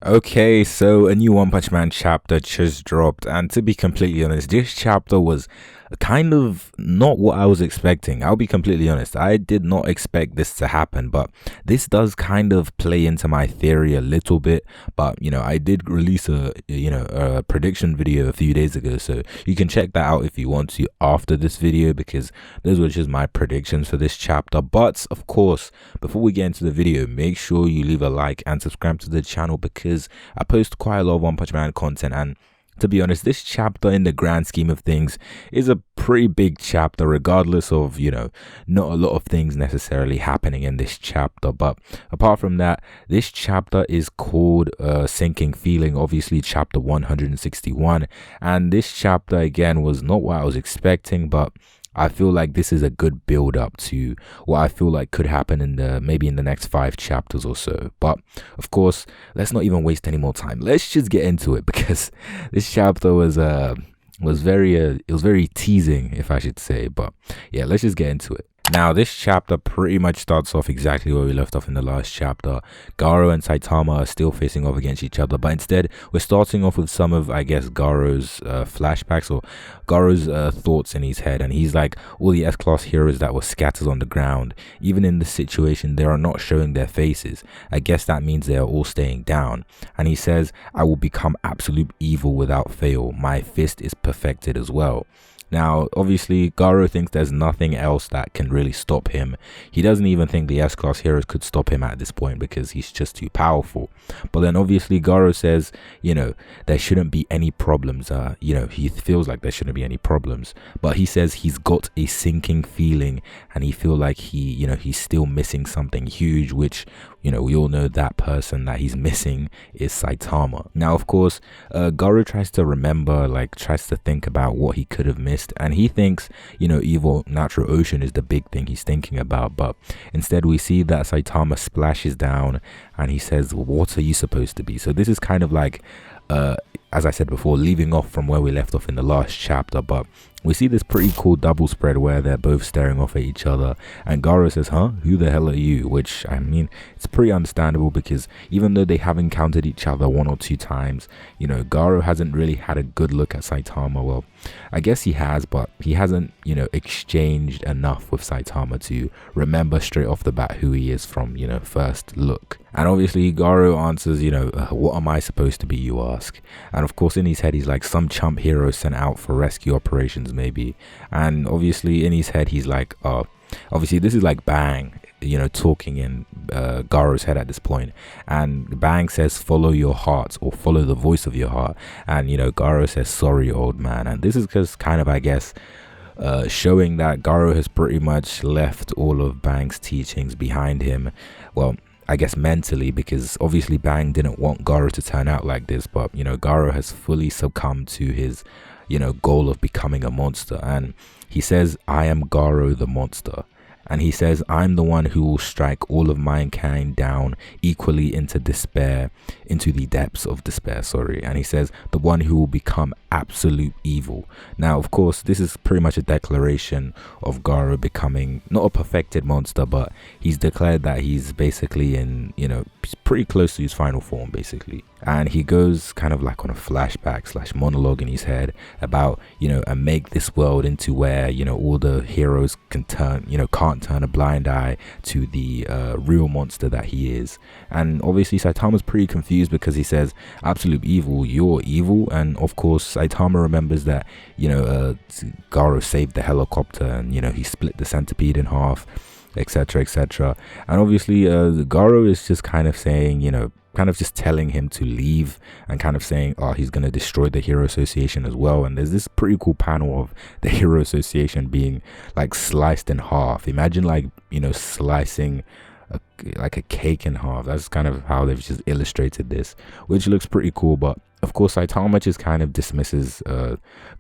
Okay, so a new One Punch Man chapter just dropped, and to be completely honest, this chapter was kind of not what I was expecting. I'll be completely honest, I did not expect this to happen, but this does kind of play into my theory a little bit. But I did release a prediction video a few days ago, so you can check that out if you want to after this video, because those were just my predictions for this chapter. But of course, before we get into the video, make sure you leave a like and subscribe to the channel, because I post quite a lot of One Punch Man content, and to be honest, this chapter in the grand scheme of things is a pretty big chapter, regardless of not a lot of things necessarily happening in this chapter. But apart from that, this chapter is called Sinking Feeling, obviously chapter 161, and this chapter again was not what I was expecting, but I feel like this is a good build up to what I feel like could happen in maybe in the next 5 chapters or so. But of course, let's not even waste any more time. Let's just get into it, because this chapter was very teasing, if I should say. But yeah, let's just get into it. Now, this chapter pretty much starts off exactly where we left off in the last chapter. Garou and Saitama are still facing off against each other, but instead we're starting off with some of, I guess, Garou's flashbacks, or Garou's thoughts in his head. And he's like, all the S-class heroes that were scattered on the ground, even in this situation, they are not showing their faces. I guess that means they are all staying down. And he says, I will become absolute evil without fail. My fist is perfected as well. Now, obviously, Garou thinks there's nothing else that can really stop him. He doesn't even think the S-class heroes could stop him at this point, because he's just too powerful. But then obviously Garou says, there shouldn't be any problems. He feels like there shouldn't be any problems. But he says he's got a sinking feeling, and he feel like he's still missing something huge, which, we all know that person that he's missing is Saitama. Now, of course, Garou tries to remember, tries to think about what he could have missed, and he thinks, evil natural ocean is the big thing he's thinking about. But instead we see that Saitama splashes down, and he says, what are you supposed to be? So this is kind of like, as I said before, leaving off from where we left off in the last chapter. But we see this pretty cool double spread where they're both staring off at each other, and Garou says, huh, who the hell are you? Which, I mean, it's pretty understandable, because even though they have encountered each other 1 or 2 times, Garou hasn't really had a good look at Saitama. Well, I guess he has, but he hasn't exchanged enough with Saitama to remember straight off the bat who he is from first look. And obviously Garou answers, what am I supposed to be, you ask? And of course in his head he's like, some chump hero sent out for rescue operations maybe. And obviously in his head he's like, obviously this is like Bang, talking in Garou's head at this point. And Bang says, follow your heart, or follow the voice of your heart. And Garou says, sorry old man. And this is just kind of, I guess, showing that Garou has pretty much left all of Bang's teachings behind him. Well, I guess mentally, because obviously Bang didn't want Garou to turn out like this, but Garou has fully succumbed to his goal of becoming a monster. And he says, I am Garou the monster. And he says, I'm the one who will strike all of mankind down equally into despair, into the depths of despair, sorry. And he says, the one who will become absolute evil. Now, of course, this is pretty much a declaration of Garou becoming not a perfected monster, but he's declared that he's basically in, pretty close to his final form, basically. And he goes kind of like on a flashback / monologue in his head about, and make this world into where, all the heroes can turn, can't turn a blind eye to the real monster that he is. And obviously Saitama's pretty confused, because he says, absolute evil, you're evil. And of course Saitama remembers that, Garou saved the helicopter, and, he split the centipede in half, etc, etc. And obviously Garou is just kind of saying, kind of just telling him to leave, and kind of saying, oh, he's going to destroy the Hero Association as well. And there's this pretty cool panel of the Hero Association being like sliced in half. Imagine slicing like a cake in half. That's kind of how they've just illustrated this, which looks pretty cool. But of course Saitama just kind of dismisses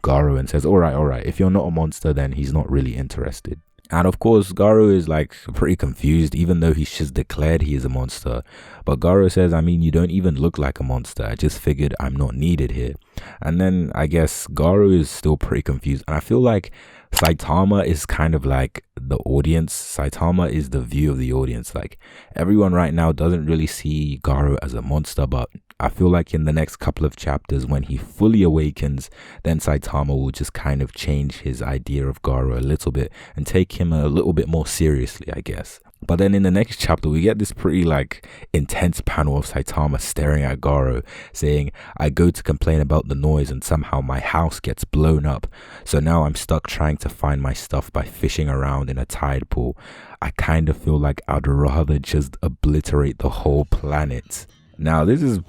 Garou and says, all right, if you're not a monster, then he's not really interested. And of course Garou is like pretty confused, even though he's just declared he is a monster. But Garou says, I mean, you don't even look like a monster. I just figured I'm not needed here. And then I guess Garou is still pretty confused, and I feel like Saitama is kind of like the audience. Saitama is the view of the audience. Like, everyone right now doesn't really see Garou as a monster, but I feel like in the next couple of chapters, when he fully awakens, then Saitama will just kind of change his idea of Garou a little bit and take him a little bit more seriously, I guess. But then in the next chapter, we get this pretty like intense panel of Saitama staring at Garou, saying, "I go to complain about the noise and somehow my house gets blown up. So now I'm stuck trying to find my stuff by fishing around in a tide pool. I kind of feel like I'd rather just obliterate the whole planet." Now this is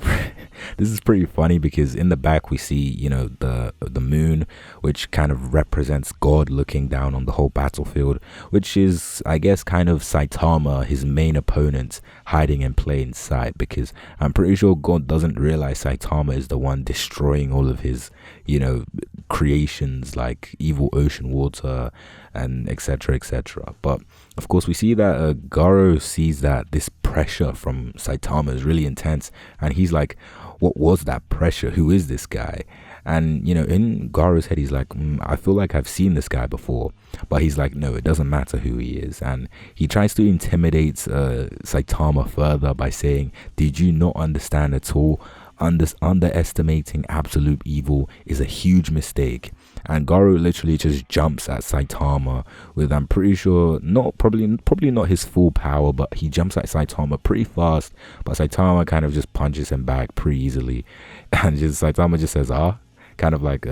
pretty funny, because in the back we see, you know, the moon, which kind of represents God looking down on the whole battlefield, which is, I guess, kind of Saitama, his main opponent, hiding in plain sight, because I'm pretty sure God doesn't realize Saitama is the one destroying all of his, you know, creations like evil ocean water and etc etc. But of course we see that Garou sees that this pressure from Saitama is really intense, and he's like, what was that pressure? Who is this guy? And you know, in Garou's head he's like, I feel like I've seen this guy before. But he's like, no, it doesn't matter who he is. And he tries to intimidate Saitama further by saying, did you not understand at all? Underestimating absolute evil is a huge mistake. And Garou literally just jumps at Saitama with, I'm pretty sure, probably not his full power, but he jumps at Saitama pretty fast. But Saitama kind of just punches him back pretty easily, and Saitama just says, kind of like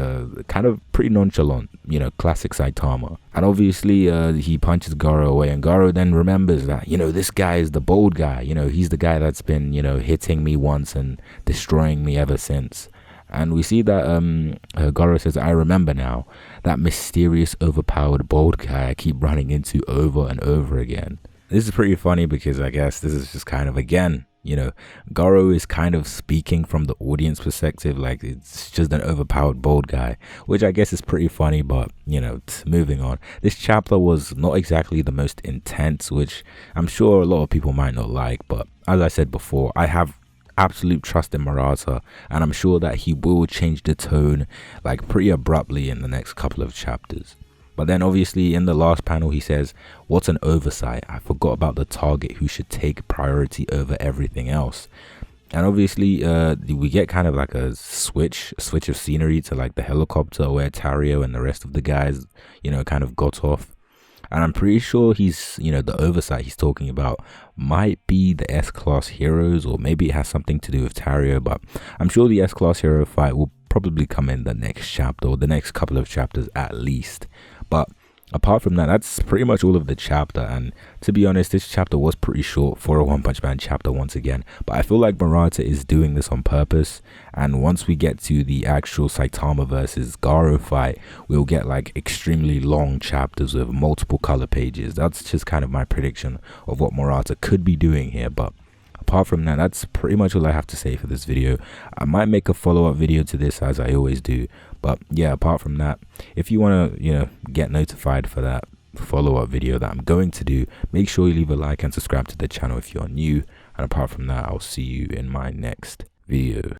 kind of pretty nonchalant, you know, classic Saitama. And obviously he punches Garou away, and Garou then remembers that, you know, this guy is the bold guy, you know, he's the guy that's been, you know, hitting me once and destroying me ever since. And we see that Garou says, I remember now, that mysterious overpowered bold guy I keep running into over and over again. This is pretty funny, because I guess this is just kind of, again, you know, Garou is kind of speaking from the audience perspective, like it's just an overpowered bold guy, which I guess is pretty funny. But you know, moving on, this chapter was not exactly the most intense, which I'm sure a lot of people might not like, but as I said before, I have absolute trust in Murata, and I'm sure that he will change the tone like pretty abruptly in the next couple of chapters. But then obviously in the last panel he says, what an oversight, I forgot about the target who should take priority over everything else. And obviously we get kind of like a switch of scenery to like the helicopter where Tario and the rest of the guys, you know, kind of got off. And I'm pretty sure he's, you know, the oversight he's talking about might be the S-Class heroes, or maybe it has something to do with Tario, but I'm sure the S-Class hero fight will probably come in the next chapter, or the next couple of chapters at least. But apart from that, that's pretty much all of the chapter. And to be honest, this chapter was pretty short for a One Punch Man chapter once again, but I feel like Murata is doing this on purpose. And once we get to the actual Saitama versus Garou fight, we'll get like extremely long chapters with multiple color pages. That's just kind of my prediction of what Murata could be doing here. But apart from that, that's pretty much all I have to say for this video. I might make a follow-up video to this, as I always do. But yeah, apart from that, if you want to, you know, get notified for that follow-up video that I'm going to do, make sure you leave a like and subscribe to the channel if you're new. And apart from that, I'll see you in my next video.